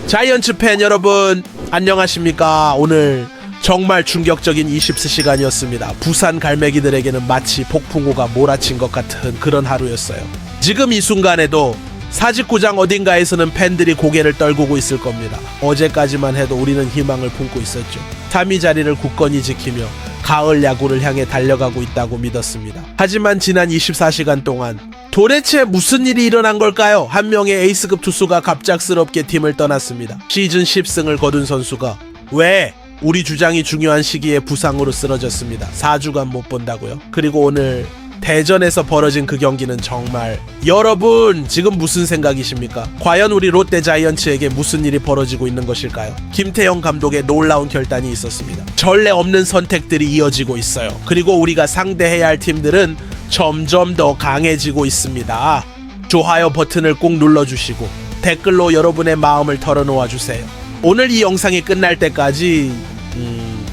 자이언츠 팬 여러분 안녕하십니까. 오늘 정말 충격적인 24시간이었습니다. 부산 갈매기들에게는 마치 폭풍우가 몰아친 것 같은 그런 하루였어요. 지금 이 순간에도 사직구장 어딘가에서는 팬들이 고개를 떨구고 있을 겁니다. 어제까지만 해도 우리는 희망을 품고 있었죠. 3위 자리를 굳건히 지키며 가을 야구를 향해 달려가고 있다고 믿었습니다. 하지만 지난 24시간 동안 도대체 무슨 일이 일어난 걸까요? 한 명의 에이스급 투수가 갑작스럽게 팀을 떠났습니다. 시즌 10승을 거둔 선수가 왜 우리 주장이 중요한 시기에 부상으로 쓰러졌습니다. 4주간 못 본다고요? 그리고 오늘 대전에서 벌어진 그 경기는 정말 여러분 지금 무슨 생각이십니까? 과연 우리 롯데 자이언츠에게 무슨 일이 벌어지고 있는 것일까요? 김태형 감독의 놀라운 결단이 있었습니다. 전례 없는 선택들이 이어지고 있어요. 그리고 우리가 상대해야 할 팀들은 점점 더 강해지고 있습니다. 좋아요 버튼을 꼭 눌러주시고 댓글로 여러분의 마음을 털어놓아 주세요. 오늘 이 영상이 끝날 때까지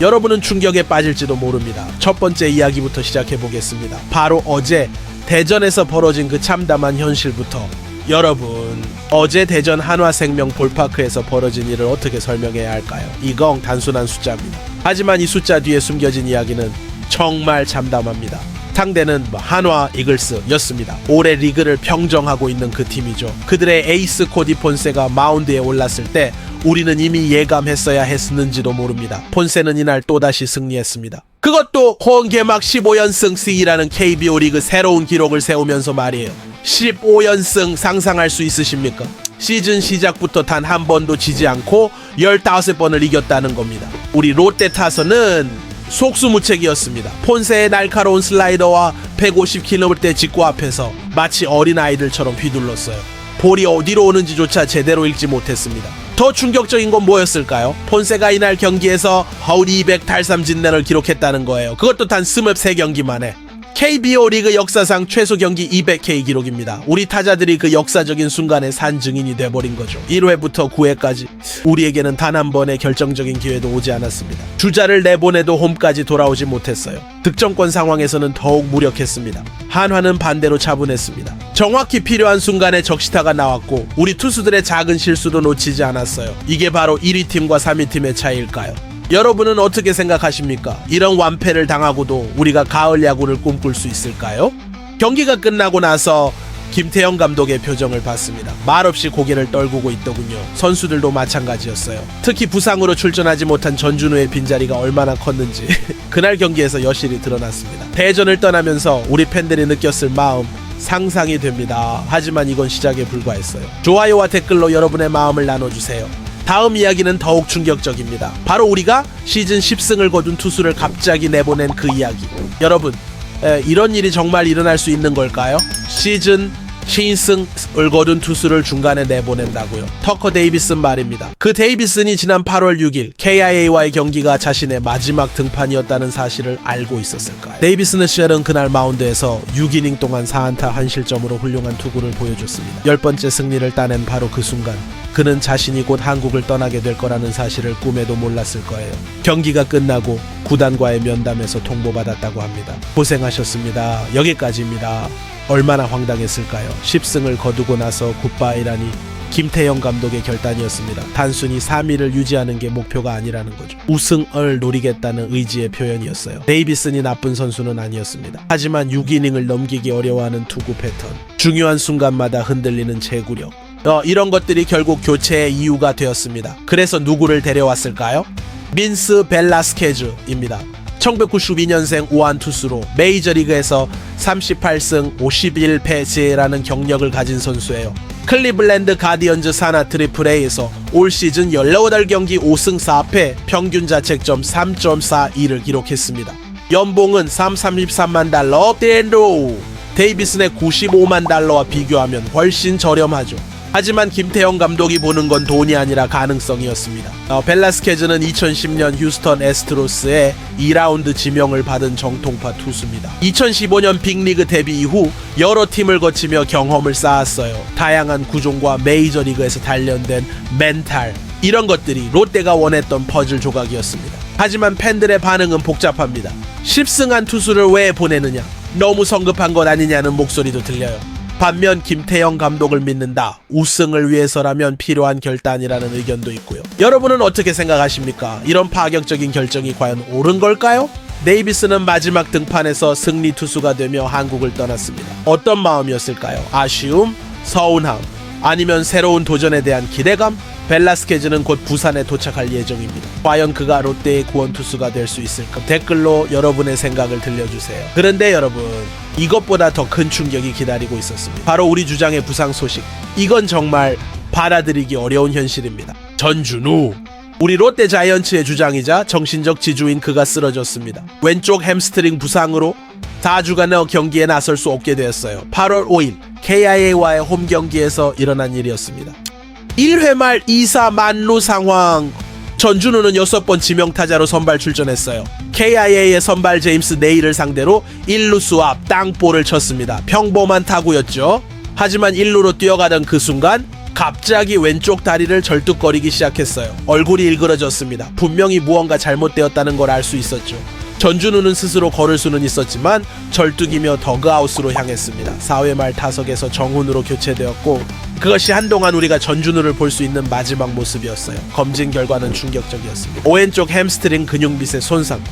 여러분은 충격에 빠질지도 모릅니다. 첫 번째 이야기부터 시작해 보겠습니다. 바로 어제 대전에서 벌어진 그 참담한 현실부터. 여러분, 어제 대전 한화생명 볼파크에서 벌어진 일을 어떻게 설명해야 할까요? 이건 단순한 숫자입니다. 하지만 이 숫자 뒤에 숨겨진 이야기는 정말 참담합니다. 상대는 한화 이글스였습니다. 올해 리그를 평정하고 있는 그 팀이죠. 그들의 에이스 코디 폰세가 마운드에 올랐을 때 우리는 이미 예감했어야 했는지도 모릅니다. 폰세는 이날 또다시 승리했습니다. 그것도 홈 개막 15연승 C라는 KBO 리그 새로운 기록을 세우면서 말이에요. 15연승 상상할 수 있으십니까? 시즌 시작부터 단 한 번도 지지 않고 15번을 이겼다는 겁니다. 우리 롯데 타선은 속수무책이었습니다. 폰세의 날카로운 슬라이더와 150km 직구 앞에서 마치 어린아이들처럼 휘둘렀어요. 볼이 어디로 오는지조차 제대로 읽지 못했습니다. 더 충격적인 건 뭐였을까요? 폰세가 이날 경기에서 허울 200 탈삼 진내를 기록했다는 거예요. 그것도 단 23경기 만에. KBO 리그 역사상 최소 경기 200K 기록입니다. 우리 타자들이 그 역사적인 순간에 산 증인이 돼버린 거죠. 1회부터 9회까지 우리에게는 단 한 번의 결정적인 기회도 오지 않았습니다. 주자를 내보내도 홈까지 돌아오지 못했어요. 득점권 상황에서는 더욱 무력했습니다. 한화는 반대로 차분했습니다. 정확히 필요한 순간에 적시타가 나왔고 우리 투수들의 작은 실수도 놓치지 않았어요. 이게 바로 1위 팀과 3위 팀의 차이일까요? 여러분은 어떻게 생각하십니까? 이런 완패를 당하고도 우리가 가을 야구를 꿈꿀 수 있을까요? 경기가 끝나고 나서 김태형 감독의 표정을 봤습니다. 말없이 고개를 떨구고 있더군요. 선수들도 마찬가지였어요. 특히 부상으로 출전하지 못한 전준우의 빈자리가 얼마나 컸는지 그날 경기에서 여실히 드러났습니다. 대전을 떠나면서 우리 팬들이 느꼈을 마음 상상이 됩니다. 하지만 이건 시작에 불과했어요. 좋아요와 댓글로 여러분의 마음을 나눠주세요. 다음 이야기는 더욱 충격적입니다. 바로 우리가 시즌 10승을 거둔 투수를 갑자기 내보낸 그 이야기. 여러분, 이런 일이 정말 일어날 수 있는 걸까요? 시즌 10승을 거둔 투수를 중간에 내보낸다고요. 터커 데이비슨 말입니다. 그 데이비슨이 지난 8월 6일 KIA와의 경기가 자신의 마지막 등판이었다는 사실을 알고 있었을까요? 데이비슨의 쉘은 그날 마운드에서 6이닝 동안 4안타 1실점으로 훌륭한 투구를 보여줬습니다. 10번째 승리를 따낸 바로 그 순간 그는 자신이 곧 한국을 떠나게 될 거라는 사실을 꿈에도 몰랐을 거예요. 경기가 끝나고 구단과의 면담에서 통보받았다고 합니다. 고생하셨습니다. 여기까지입니다. 얼마나 황당했을까요? 10승을 거두고 나서 굿바이라니 김태형 감독의 결단이었습니다. 단순히 3위를 유지하는 게 목표가 아니라는 거죠. 우승을 노리겠다는 의지의 표현이었어요. 데이비슨이 나쁜 선수는 아니었습니다. 하지만 6이닝을 넘기기 어려워하는 투구 패턴, 중요한 순간마다 흔들리는 제구력, 이런 것들이 결국 교체의 이유가 되었습니다. 그래서 누구를 데려왔을까요? 민스 벨라스케즈입니다. 1992년생 우한 투수로 메이저리그에서 38승 51패제라는 경력을 가진 선수예요. 클리블랜드 가디언즈 산하 트리플 A에서 올 시즌 18경기 5승 4패 평균 자책점 3.42를 기록했습니다. 연봉은 33만 달러 댄로 데이비슨의 95만 달러와 비교하면 훨씬 저렴하죠. 하지만 김태형 감독이 보는 건 돈이 아니라 가능성이었습니다. 벨라스케즈는 2010년 휴스턴 애스트로스의 2라운드 지명을 받은 정통파 투수입니다. 2015년 빅리그 데뷔 이후 여러 팀을 거치며 경험을 쌓았어요. 다양한 구종과 메이저리그에서 단련된 멘탈, 이런 것들이 롯데가 원했던 퍼즐 조각이었습니다. 하지만 팬들의 반응은 복잡합니다. 10승한 투수를 왜 보내느냐? 너무 성급한 것 아니냐는 목소리도 들려요. 반면 김태형 감독을 믿는다. 우승을 위해서라면 필요한 결단이라는 의견도 있고요. 여러분은 어떻게 생각하십니까? 이런 파격적인 결정이 과연 옳은 걸까요? 데이비스는 마지막 등판에서 승리 투수가 되며 한국을 떠났습니다. 어떤 마음이었을까요? 아쉬움? 서운함? 아니면 새로운 도전에 대한 기대감? 벨라스케즈는 곧 부산에 도착할 예정입니다. 과연 그가 롯데의 구원투수가 될 수 있을까? 댓글로 여러분의 생각을 들려주세요. 그런데 여러분, 이것보다 더 큰 충격이 기다리고 있었습니다. 바로 우리 주장의 부상 소식. 이건 정말 받아들이기 어려운 현실입니다. 전준우, 우리 롯데 자이언츠의 주장이자 정신적 지주인 그가 쓰러졌습니다. 왼쪽 햄스트링 부상으로 4주간의 경기에 나설 수 없게 되었어요. 8월 5일 KIA와의 홈 경기에서 일어난 일이었습니다. 1회 말 2사 만루 상황. 전준우는 6번 지명타자로 선발 출전했어요. KIA의 선발 제임스 네일을 상대로 1루수 앞 땅볼을 쳤습니다. 평범한 타구였죠. 하지만 1루로 뛰어가던 그 순간 갑자기 왼쪽 다리를 절뚝거리기 시작했어요. 얼굴이 일그러졌습니다. 분명히 무언가 잘못되었다는 걸 알 수 있었죠. 전준우는 스스로 걸을 수는 있었지만 절뚝이며 더그아웃으로 향했습니다. 4회 말 타석에서 정훈으로 교체되었고 그것이 한동안 우리가 전준우를 볼 수 있는 마지막 모습이었어요. 검진 결과는 충격적이었습니다. 오른쪽 햄스트링 근육밑의 손상.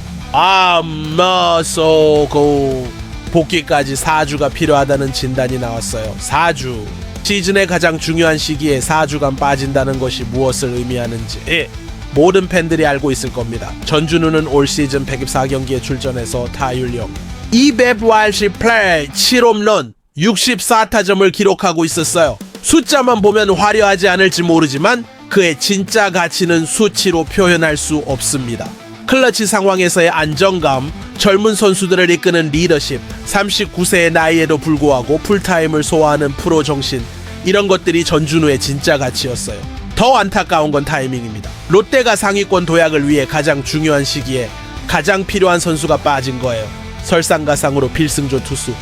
아마소고 복귀까지 4주가 필요하다는 진단이 나왔어요. 4주. 시즌의 가장 중요한 시기에 4주간 빠진다는 것이 무엇을 의미하는지 모든 팬들이 알고 있을 겁니다. 전준우는 올 시즌 124경기에 출전해서 타율 0, 280플레이, 7홈런, 64타점을 기록하고 있었어요. 숫자만 보면 화려하지 않을지 모르지만 그의 진짜 가치는 수치로 표현할 수 없습니다. 클러치 상황에서의 안정감, 젊은 선수들을 이끄는 리더십, 39세의 나이에도 불구하고 풀타임을 소화하는 프로 정신, 이런 것들이 전준우의 진짜 가치였어요. 더 안타까운 건 타이밍입니다. 롯데가 상위권 도약을 위해 가장 중요한 시기에 가장 필요한 선수가 빠진 거예요. 설상가상으로 필승조 투수,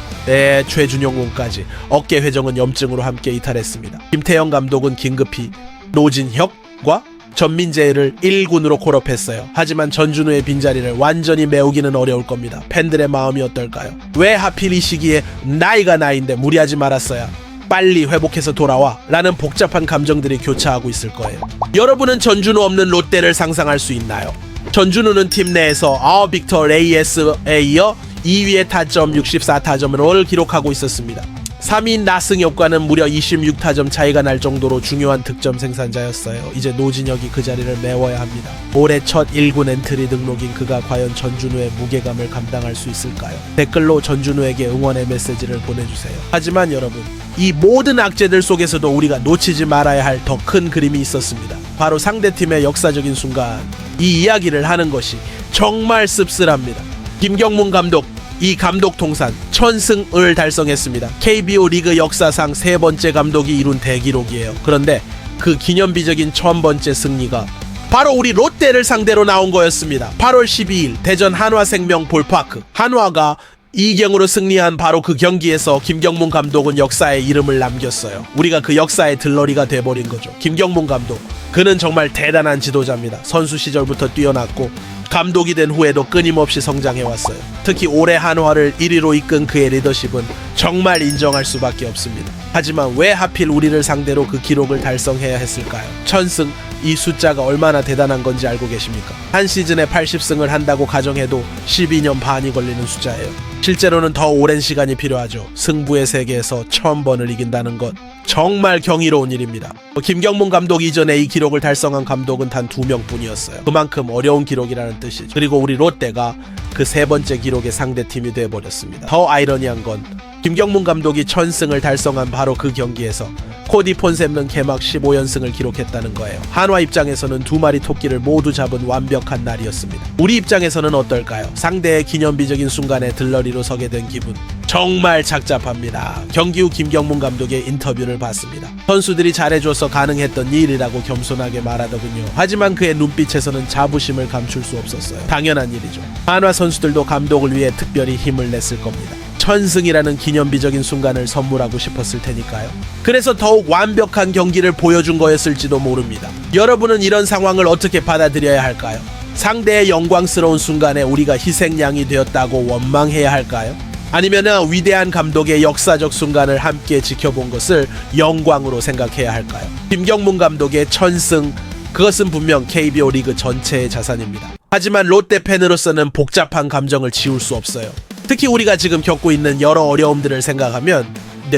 최준용군까지 어깨 회전은 염증으로 함께 이탈했습니다. 김태형 감독은 긴급히 노진혁과 전민재를 1군으로 콜업했어요. 하지만 전준우의 빈자리를 완전히 메우기는 어려울 겁니다. 팬들의 마음이 어떨까요? 왜 하필 이 시기에 나이가 나이인데 무리하지 말았어야, 빨리 회복해서 돌아와 라는 복잡한 감정들이 교차하고 있을 거예요. 여러분은 전준우 없는 롯데를 상상할 수 있나요? 전준우는 팀 내에서 빅터 레이에스에 이어 2위의 타점 64타점을 기록하고 있었습니다. 3위인 나승엽과는 무려 26타점 차이가 날 정도로 중요한 득점 생산자였어요. 이제 노진혁이 그 자리를 메워야 합니다. 올해 첫 1군 엔트리 등록인 그가 과연 전준우의 무게감을 감당할 수 있을까요? 댓글로 전준우에게 응원의 메시지를 보내주세요. 하지만 여러분, 이 모든 악재들 속에서도 우리가 놓치지 말아야 할 더 큰 그림이 있었습니다. 바로 상대팀의 역사적인 순간. 이 이야기를 하는 것이 정말 씁쓸합니다. 김경문 감독, 이 감독 통산 1000승을 달성했습니다. KBO 리그 역사상 3번째 감독이 이룬 대기록이에요. 그런데 그 기념비적인 1000번째 승리가 바로 우리 롯데를 상대로 나온 거였습니다. 8월 12일 대전 한화생명 볼파크. 한화가 2경으로 승리한 바로 그 경기에서 김경문 감독은 역사에 이름을 남겼어요. 우리가 그 역사의 들러리가 돼버린 거죠. 김경문 감독, 그는 정말 대단한 지도자입니다. 선수 시절부터 뛰어났고 감독이 된 후에도 끊임없이 성장해왔어요. 특히 올해 한화를 1위로 이끈 그의 리더십은 정말 인정할 수밖에 없습니다. 하지만 왜 하필 우리를 상대로 그 기록을 달성해야 했을까요? 1000승, 이 숫자가 얼마나 대단한 건지 알고 계십니까? 한 시즌에 80승을 한다고 가정해도 12년 반이 걸리는 숫자예요. 실제로는 더 오랜 시간이 필요하죠. 승부의 세계에서 1000번을 이긴다는 것, 정말 경이로운 일입니다. 김경문 감독 이전에 이 기록을 달성한 감독은 단 2명뿐이었어요. 그만큼 어려운 기록이라는 뜻이죠. 그리고 우리 롯데가 그 3번째 기록의 상대팀이 되어버렸습니다. 더 아이러니한 건 김경문 감독이 1000승을 달성한 바로 그 경기에서 코디 폰셉는 개막 15연승을 기록했다는 거예요. 한화 입장에서는 2마리 토끼를 모두 잡은 완벽한 날이었습니다. 우리 입장에서는 어떨까요? 상대의 기념비적인 순간에 들러리로 서게 된 기분, 정말 착잡합니다. 경기 후 김경문 감독의 인터뷰를 봤습니다. 선수들이 잘해줘서 가능했던 일이라고 겸손하게 말하더군요. 하지만 그의 눈빛에서는 자부심을 감출 수 없었어요. 당연한 일이죠. 한화 선수들도 감독을 위해 특별히 힘을 냈을 겁니다. 1000승이라는 기념비적인 순간을 선물하고 싶었을 테니까요. 그래서 더욱 완벽한 경기를 보여준 거였을지도 모릅니다. 여러분은 이런 상황을 어떻게 받아들여야 할까요? 상대의 영광스러운 순간에 우리가 희생양이 되었다고 원망해야 할까요? 아니면은 위대한 감독의 역사적 순간을 함께 지켜본 것을 영광으로 생각해야 할까요? 김경문 감독의 천승, 그것은 분명 KBO 리그 전체의 자산입니다. 하지만 롯데 팬으로서는 복잡한 감정을 지울 수 없어요. 특히 우리가 지금 겪고 있는 여러 어려움들을 생각하면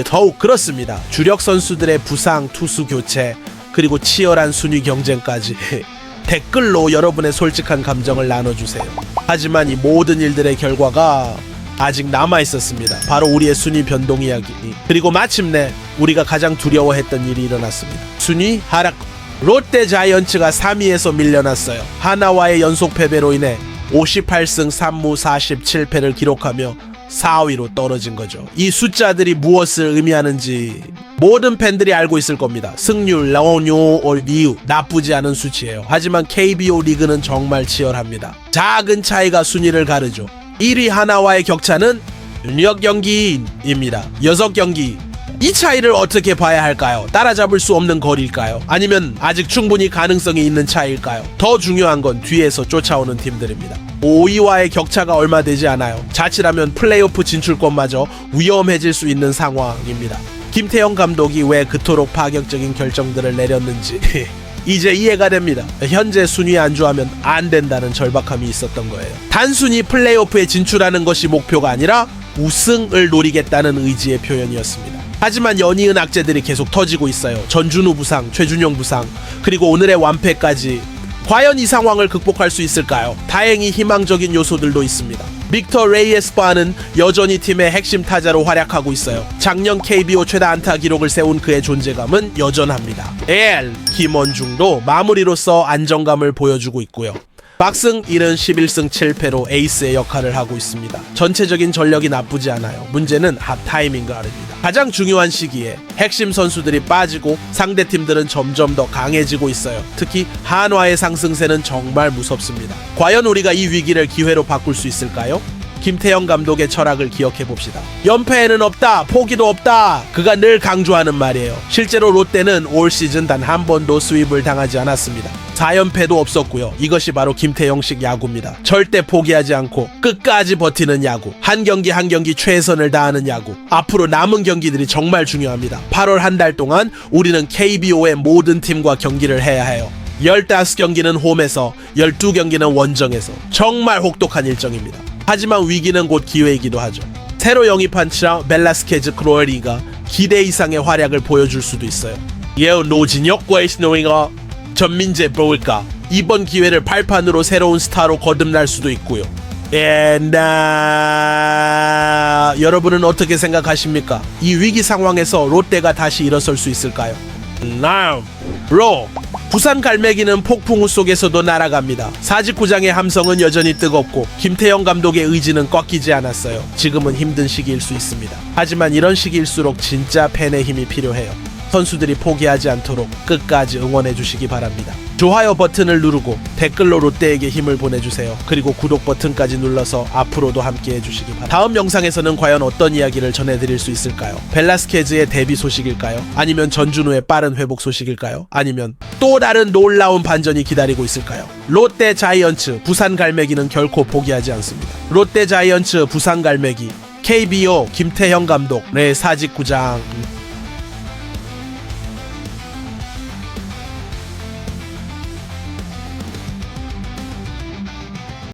더욱 그렇습니다. 주력 선수들의 부상, 투수 교체, 그리고 치열한 순위 경쟁까지 댓글로 여러분의 솔직한 감정을 나눠주세요. 하지만 이 모든 일들의 결과가 아직 남아있었습니다. 바로 우리의 순위 변동 이야기. 그리고 마침내 우리가 가장 두려워했던 일이 일어났습니다. 순위 하락. 롯데 자이언츠가 3위에서 밀려났어요. 하나와의 연속 패배로 인해 58승 3무 47패를 기록하며 4위로 떨어진 거죠. 이 숫자들이 무엇을 의미하는지 모든 팬들이 알고 있을 겁니다. 승률, 라오뇨, 리우 나쁘지 않은 수치예요. 하지만 KBO 리그는 정말 치열합니다. 작은 차이가 순위를 가르죠. 1위 하나와의 격차는 6경기입니다. 6경기. 이 차이를 어떻게 봐야 할까요? 따라잡을 수 없는 거리일까요? 아니면 아직 충분히 가능성이 있는 차이일까요? 더 중요한 건 뒤에서 쫓아오는 팀들입니다. 5위와의 격차가 얼마 되지 않아요. 자칫하면 플레이오프 진출권마저 위험해질 수 있는 상황입니다. 김태형 감독이 왜 그토록 파격적인 결정들을 내렸는지 이제 이해가 됩니다. 현재 순위 안주하면 안 된다는 절박함이 있었던 거예요. 단순히 플레이오프에 진출하는 것이 목표가 아니라 우승을 노리겠다는 의지의 표현이었습니다. 하지만 연이은 악재들이 계속 터지고 있어요. 전준우 부상, 최준용 부상, 그리고 오늘의 완패까지. 과연 이 상황을 극복할 수 있을까요? 다행히 희망적인 요소들도 있습니다. 빅터 레이에스바는 여전히 팀의 핵심 타자로 활약하고 있어요. 작년 KBO 최다 안타 기록을 세운 그의 존재감은 여전합니다. 김원중도 마무리로서 안정감을 보여주고 있고요. 박승 1은 11승 7패로 에이스의 역할을 하고 있습니다. 전체적인 전력이 나쁘지 않아요. 문제는 핫 타이밍가입니다. 가장 중요한 시기에 핵심 선수들이 빠지고 상대팀들은 점점 더 강해지고 있어요. 특히 한화의 상승세는 정말 무섭습니다. 과연 우리가 이 위기를 기회로 바꿀 수 있을까요? 김태형 감독의 철학을 기억해 봅시다. 연패에는 없다, 포기도 없다. 그가 늘 강조하는 말이에요. 실제로 롯데는 올 시즌 단 한 번도 스윕을 당하지 않았습니다. 4연패도 없었고요. 이것이 바로 김태형식 야구입니다. 절대 포기하지 않고 끝까지 버티는 야구. 한 경기 한 경기 최선을 다하는 야구. 앞으로 남은 경기들이 정말 중요합니다. 8월 한 달 동안 우리는 KBO의 모든 팀과 경기를 해야 해요. 15경기는 홈에서 12경기는 원정에서. 정말 혹독한 일정입니다. 하지만 위기는 곧 기회이기도 하죠. 새로 영입한 벨라스케즈 크로에리가 기대 이상의 활약을 보여줄 수도 있어요. 노진혁과의 신호이가 전민재 브로일까 이번 기회를 발판으로 새로운 스타로 거듭날 수도 있고요. 여러분은 어떻게 생각하십니까? 이 위기 상황에서 롯데가 다시 일어설 수 있을까요? 부산 갈매기는 폭풍우 속에서도 날아갑니다. 사직구장의 함성은 여전히 뜨겁고 김태형 감독의 의지는 꺾이지 않았어요. 지금은 힘든 시기일 수 있습니다. 하지만 이런 시기일수록 진짜 팬의 힘이 필요해요. 선수들이 포기하지 않도록 끝까지 응원해 주시기 바랍니다. 좋아요 버튼을 누르고 댓글로 롯데에게 힘을 보내주세요. 그리고 구독 버튼까지 눌러서 앞으로도 함께 해주시기 바랍니다. 다음 영상에서는 과연 어떤 이야기를 전해드릴 수 있을까요? 벨라스케즈의 데뷔 소식일까요? 아니면 전준우의 빠른 회복 소식일까요? 아니면 또 다른 놀라운 반전이 기다리고 있을까요? 롯데 자이언츠 부산 갈매기는 결코 포기하지 않습니다. 롯데 자이언츠 부산 갈매기 KBO 김태형 감독 사직구장